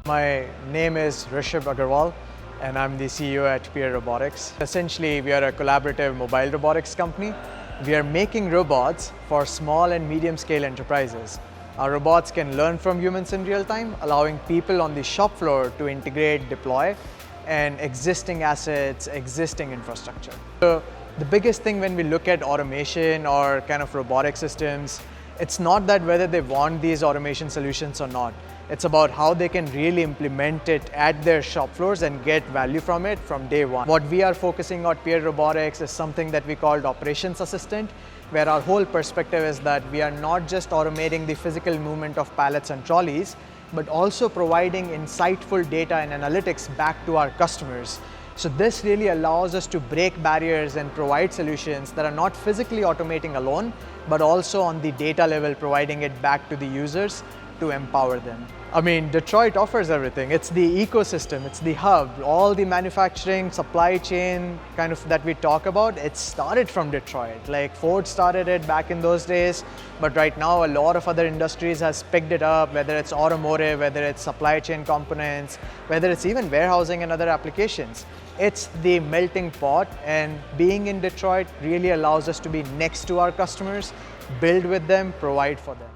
My name is Rishabh Agarwal and I'm the CEO at Peer Robotics. Essentially, we are a collaborative mobile robotics company. We are making robots for small and medium scale enterprises. Our robots can learn from humans in real time, allowing people on the shop floor to integrate, deploy, and existing assets, existing infrastructure. So the biggest thing when we look at automation or kind of robotic systems, it's not that whether they want these automation solutions or not. It's about how they can really implement it at their shop floors and get value from it from day one. What we are focusing on Peer Robotics is something that we called Operations Assistant, where our whole perspective is that we are not just automating the physical movement of pallets and trolleys, but also providing insightful data and analytics back to our customers. So this really allows us to break barriers and provide solutions that are not physically automating alone, but also on the data level, providing it back to the users to empower them. I mean, Detroit offers everything. It's the ecosystem, it's the hub. All the manufacturing, supply chain kind of that we talk about, it started from Detroit. Like Ford started it back in those days, but right now a lot of other industries has picked it up, whether it's automotive, whether it's supply chain components, whether it's even warehousing and other applications. It's the melting pot, and being in Detroit really allows us to be next to our customers, build with them, provide for them.